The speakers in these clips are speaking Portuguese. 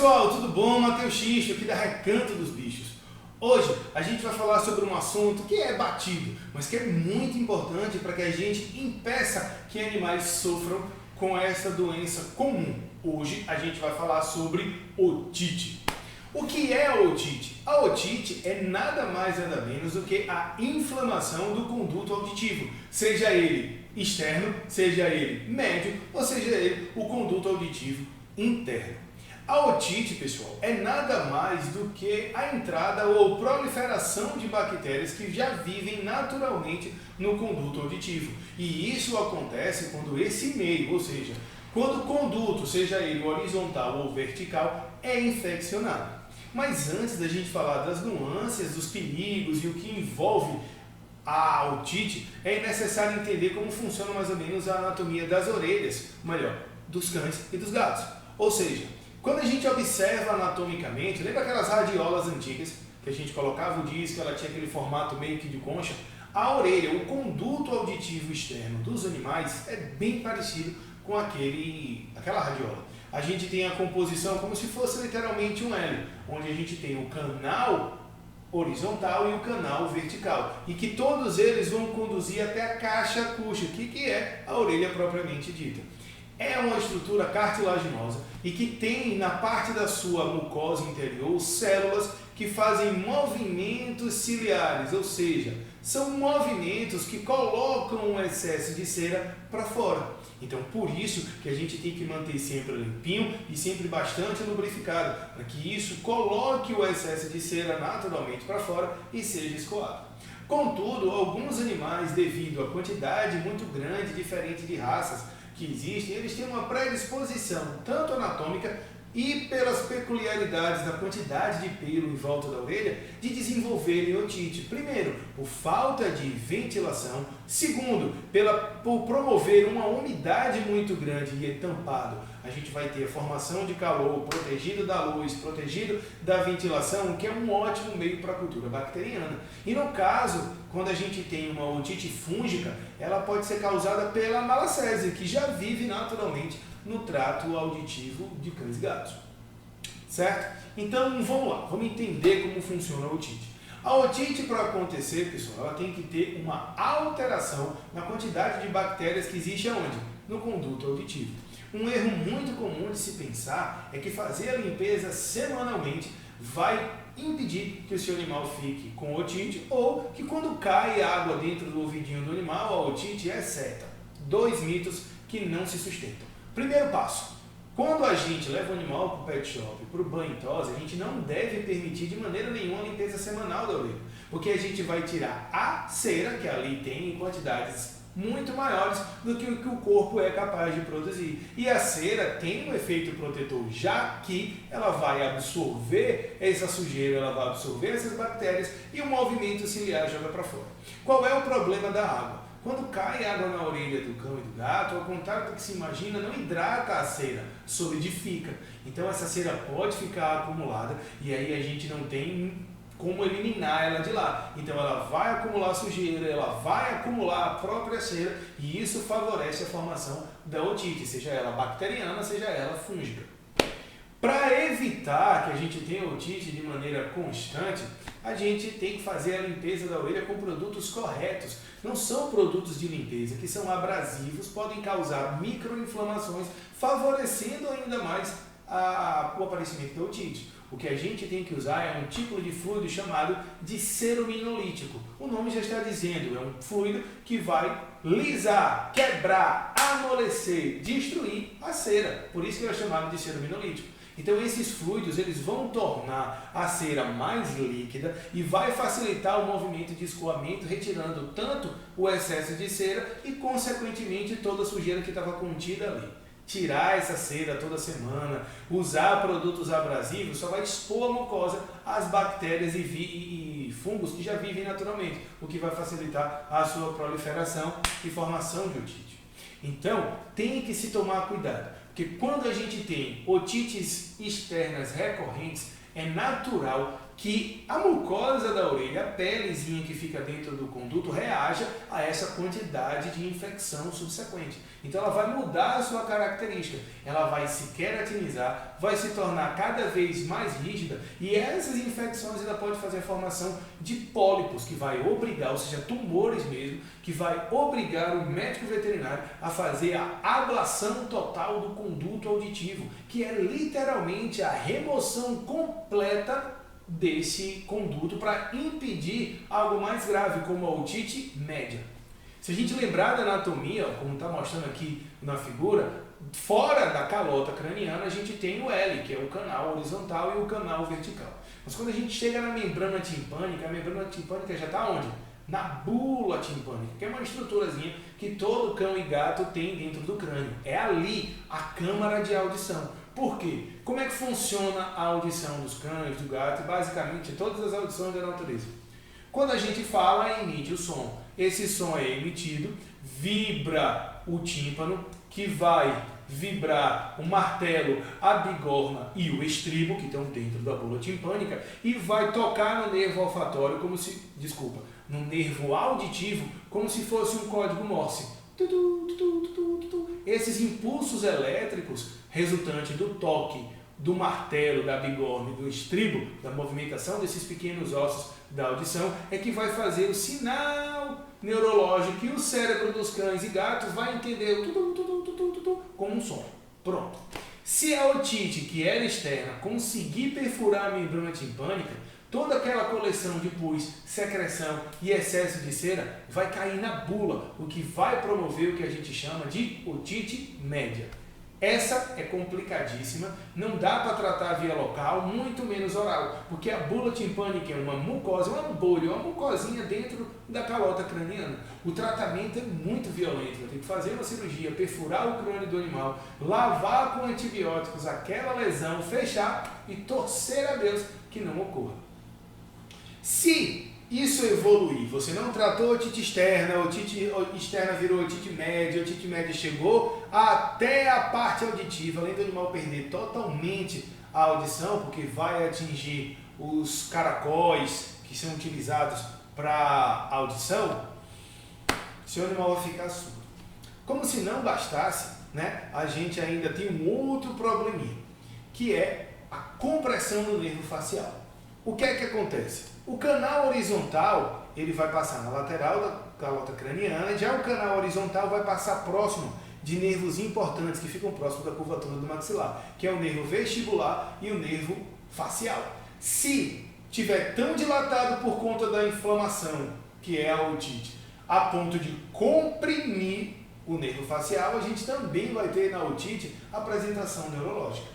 pessoal, tudo bom? Matheus Xisto aqui da Recanto dos Bichos. Hoje a gente vai falar sobre um assunto que é batido, mas que é muito importante para que a gente impeça que animais sofram com essa doença comum. Hoje a gente vai falar sobre otite. O que é a otite? A otite é nada mais nada menos do que a inflamação do conduto auditivo, seja ele externo, seja ele médio ou seja ele o conduto auditivo interno. A otite, pessoal, é nada mais do que a entrada ou proliferação de bactérias que já vivem naturalmente no conduto auditivo. E isso acontece quando esse meio, ou seja, quando o conduto, seja ele horizontal ou vertical, é infeccionado. Mas antes da gente falar das nuances, dos perigos e o que envolve a otite, é necessário entender como funciona mais ou menos a anatomia das orelhas, melhor, dos cães e dos gatos. Ou seja, quando a gente observa anatomicamente, lembra aquelas radiolas antigas que a gente colocava o disco, ela tinha aquele formato meio que de concha? A orelha, o conduto auditivo externo dos animais é bem parecido com aquela radiola. A gente tem a composição como se fosse literalmente um L, onde a gente tem o canal horizontal e o canal vertical, e que todos eles vão conduzir até a caixa acústica, que é a orelha propriamente dita. É uma estrutura cartilaginosa e que tem na parte da sua mucosa interior células que fazem movimentos ciliares, ou seja, são movimentos que colocam um excesso de cera para fora. Então, por isso que a gente tem que manter sempre limpinho e sempre bastante lubrificado, para que isso coloque o excesso de cera naturalmente para fora e seja escoado. Contudo, alguns animais, devido à quantidade muito grande, diferente de raças que existem, eles têm uma predisposição, tanto anatômica e pelas peculiaridades da quantidade de pelo em volta da orelha, de desenvolverem otite. Primeiro, por falta de ventilação. Segundo, por promover uma umidade muito grande e entampado. A gente vai ter a formação de calor, protegido da luz, protegido da ventilação, que é um ótimo meio para a cultura bacteriana. E no caso, quando a gente tem uma otite fúngica, ela pode ser causada pela malacésia, que já vive naturalmente no trato auditivo de cães e gatos. Certo? Então, vamos lá, vamos entender como funciona a otite. A otite, para acontecer, pessoal, ela tem que ter uma alteração na quantidade de bactérias que existe aonde? No conduto auditivo. Um erro muito comum de se pensar é que fazer a limpeza semanalmente vai impedir que o seu animal fique com otite, ou que quando cai água dentro do ouvidinho do animal, a otite é certa. Dois mitos que não se sustentam. Primeiro passo: quando a gente leva o animal para o pet shop, para o banho e tosa, a gente não deve permitir de maneira nenhuma a limpeza semanal da orelha, porque a gente vai tirar a cera, que ali tem em quantidades muito maiores do que o que o corpo é capaz de produzir. E a cera tem um efeito protetor, já que ela vai absorver essa sujeira, ela vai absorver essas bactérias e o movimento ciliar joga para fora. Qual é o problema da água? Quando cai água na orelha do cão e do gato, ao contrário do que se imagina, não hidrata a cera, solidifica. Então essa cera pode ficar acumulada e aí a gente não tem como eliminar ela de lá. Então ela vai acumular sujeira, ela vai acumular a própria cera e isso favorece a formação da otite, seja ela bacteriana, seja ela fúngica. Para evitar que a gente tenha otite de maneira constante, a gente tem que fazer a limpeza da orelha com produtos corretos. Não são produtos de limpeza que são abrasivos, podem causar microinflamações, favorecendo ainda mais o aparecimento da otite. O que a gente tem que usar é um tipo de fluido chamado de ceruminolítico. O nome já está dizendo, é um fluido que vai lisar, quebrar, amolecer, destruir a cera. Por isso que é chamado de ceruminolítico. Então esses fluidos eles vão tornar a cera mais líquida e vai facilitar o movimento de escoamento, retirando tanto o excesso de cera e consequentemente toda a sujeira que estava contida ali. Tirar essa cera toda semana, usar produtos abrasivos, só vai expor a mucosa às bactérias e fungos que já vivem naturalmente, o que vai facilitar a sua proliferação e formação de otite. Então, tem que se tomar cuidado, porque quando a gente tem otites externas recorrentes, é natural que a mucosa da orelha, a pelezinha que fica dentro do conduto, reaja a essa quantidade de infecção subsequente. Então ela vai mudar a sua característica, ela vai se queratinizar, vai se tornar cada vez mais rígida e essas infecções ainda podem fazer a formação de pólipos, que vai obrigar, ou seja, tumores mesmo, que vai obrigar o médico veterinário a fazer a ablação total do conduto auditivo, que é literalmente a remoção completa desse conduto para impedir algo mais grave, como a otite média. Se a gente lembrar da anatomia, como está mostrando aqui na figura, fora da calota craniana a gente tem o L, que é o canal horizontal e o canal vertical. Mas quando a gente chega na membrana timpânica, a membrana timpânica já está onde? Na bula timpânica, que é uma estruturazinha que todo cão e gato tem dentro do crânio. É ali a câmara de audição. Por quê? Como é que funciona a audição dos cães, do gato e basicamente todas as audições da natureza? Quando a gente fala, emite o som. Esse som é emitido, vibra o tímpano, que vai vibrar o martelo, a bigorna e o estribo, que estão dentro da bula timpânica, e vai tocar no nervo olfatório, no nervo auditivo, como se fosse um código Morse. Esses impulsos elétricos resultantes do toque do martelo, da bigorna e do estribo, da movimentação desses pequenos ossos da audição, é que vai fazer o sinal neurológico que o cérebro dos cães e gatos vai entender como um som. Pronto. Se a otite, que era externa, conseguir perfurar a membrana timpânica, toda aquela coleção de pus, secreção e excesso de cera vai cair na bula, o que vai promover o que a gente chama de otite média. Essa é complicadíssima, não dá para tratar via local, muito menos oral, porque a bula timpânica é uma mucosa, uma bolha, uma mucosinha dentro da calota craniana. O tratamento é muito violento, vai ter que fazer uma cirurgia, perfurar o crânio do animal, lavar com antibióticos aquela lesão, fechar e torcer a Deus que não ocorra. Se isso evoluir, você não tratou otite externa virou otite média chegou até a parte auditiva, além do animal perder totalmente a audição, porque vai atingir os caracóis que são utilizados para audição, seu animal vai ficar surdo. Como se não bastasse, né, a gente ainda tem um outro probleminha, que é a compressão do nervo facial. O que é que acontece? O canal horizontal, ele vai passar na lateral da calota craniana, já o canal horizontal vai passar próximo de nervos importantes que ficam próximos da curvatura do maxilar, que é o nervo vestibular e o nervo facial. Se tiver tão dilatado por conta da inflamação, que é a otite, a ponto de comprimir o nervo facial, a gente também vai ter na otite apresentação neurológica.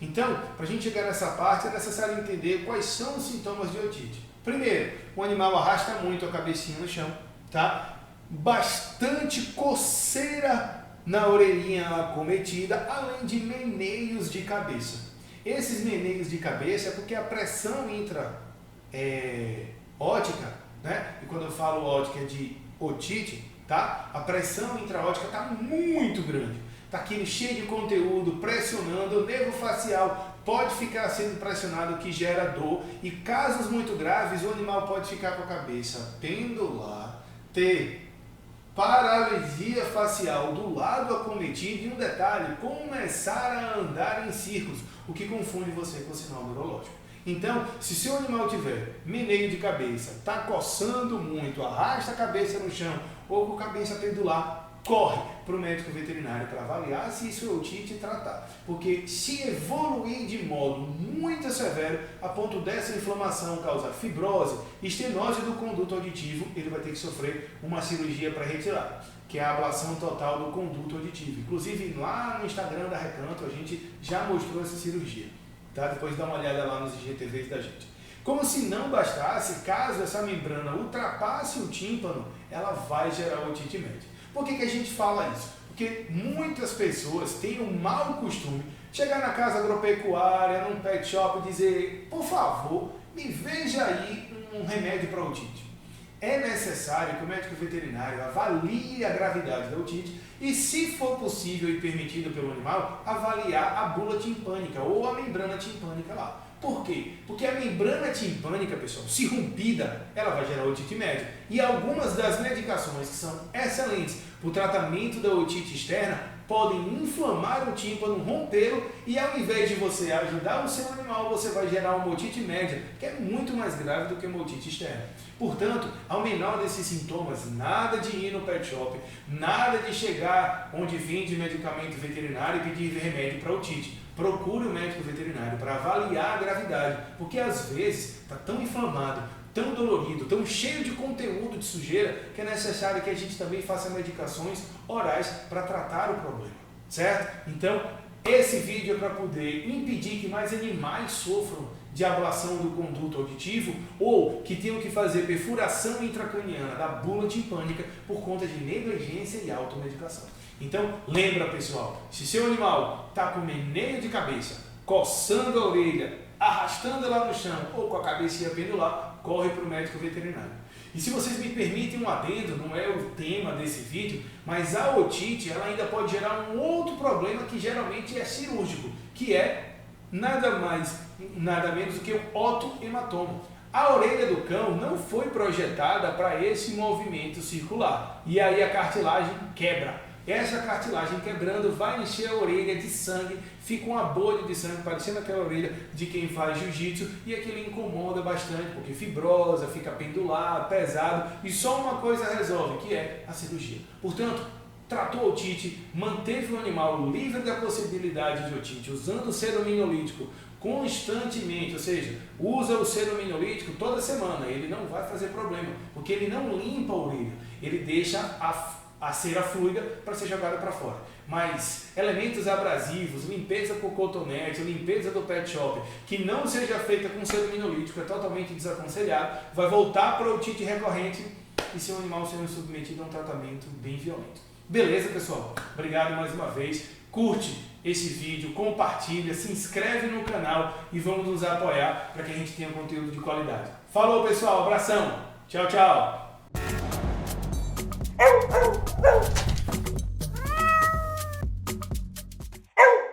Então, para a gente chegar nessa parte, é necessário entender quais são os sintomas de otite. Primeiro, o animal arrasta muito a cabecinha no chão, tá? Bastante coceira na orelhinha acometida, além de meneios de cabeça. Esses meneios de cabeça é porque a pressão intraótica, né? E quando eu falo ótica é de otite, tá? A pressão intraótica está muito grande. Está aqui cheio de conteúdo, pressionando, o nervo facial pode ficar sendo pressionado, que gera dor, e casos muito graves, o animal pode ficar com a cabeça pendular, ter paralisia facial do lado acometido e um detalhe, começar a andar em círculos, o que confunde você com o sinal neurológico. Então, se seu animal tiver meneio de cabeça, está coçando muito, arrasta a cabeça no chão ou com a cabeça pendular, corre para o médico veterinário para avaliar se isso é otite e tratar. Porque se evoluir de modo muito severo, a ponto dessa inflamação causar fibrose, estenose do conduto auditivo, ele vai ter que sofrer uma cirurgia para retirar, que é a ablação total do conduto auditivo. Inclusive lá no Instagram da Recanto a gente já mostrou essa cirurgia. Tá? Depois dá uma olhada lá nos IGTVs da gente. Como se não bastasse, caso essa membrana ultrapasse o tímpano, ela vai gerar otite média. Por que a gente fala isso? Porque muitas pessoas têm um mau costume de chegar na casa agropecuária, num pet shop e dizer: por favor, me veja aí um remédio para otite. É necessário que o médico veterinário avalie a gravidade da otite e, se for possível e permitido pelo animal, avaliar a bula timpânica ou a membrana timpânica lá. Por quê? Porque a membrana timpânica, pessoal, se rompida, ela vai gerar otite média. E algumas das medicações que são excelentes para o tratamento da otite externa podem inflamar o tímpano, rompê-lo, e ao invés de você ajudar o seu animal, você vai gerar uma otite média, que é muito mais grave do que uma otite externa. Portanto, ao menor desses sintomas, nada de ir no pet shop, nada de chegar onde vende medicamento veterinário e pedir remédio para otite. Procure o médico veterinário para avaliar a gravidade, porque às vezes está tão inflamado, tão dolorido, tão cheio de conteúdo de sujeira, que é necessário que a gente também faça medicações orais para tratar o problema, certo? Então, esse vídeo é para poder impedir que mais animais sofram de ablação do conduto auditivo ou que tenham que fazer perfuração intracraniana da bula timpânica por conta de negligência e automedicação. Então, lembra, pessoal, se seu animal está com meneio de cabeça, coçando a orelha, arrastando ela no chão ou com a cabecinha pendular, corre para o médico veterinário. E se vocês me permitem um adendo, não é o tema desse vídeo, mas a otite ela ainda pode gerar um outro problema que geralmente é cirúrgico, que é nada mais, nada menos do que o otohematoma. A orelha do cão não foi projetada para esse movimento circular, e aí a cartilagem quebra. Essa cartilagem quebrando vai encher a orelha de sangue, fica uma bolha de sangue parecendo aquela orelha de quem faz jiu-jitsu, e aquilo incomoda bastante porque fibrosa, fica pendular, pesado, e só uma coisa resolve, que é a cirurgia. Portanto, tratou a otite, manteve o animal livre da possibilidade de otite, usando o serominolítico constantemente, ou seja, usa o serominolítico toda semana, ele não vai fazer problema, porque ele não limpa a orelha, ele deixa a cera fluida para ser jogada para fora. Mas elementos abrasivos, limpeza com cotonete, limpeza do pet shop, que não seja feita com serominolítico, é totalmente desaconselhado, vai voltar para a otite recorrente e seu animal sendo submetido a um tratamento bem violento. Beleza, pessoal? Obrigado mais uma vez. Curte esse vídeo, compartilha, se inscreve no canal e vamos nos apoiar para que a gente tenha conteúdo de qualidade. Falou, pessoal. Abração. Tchau, tchau.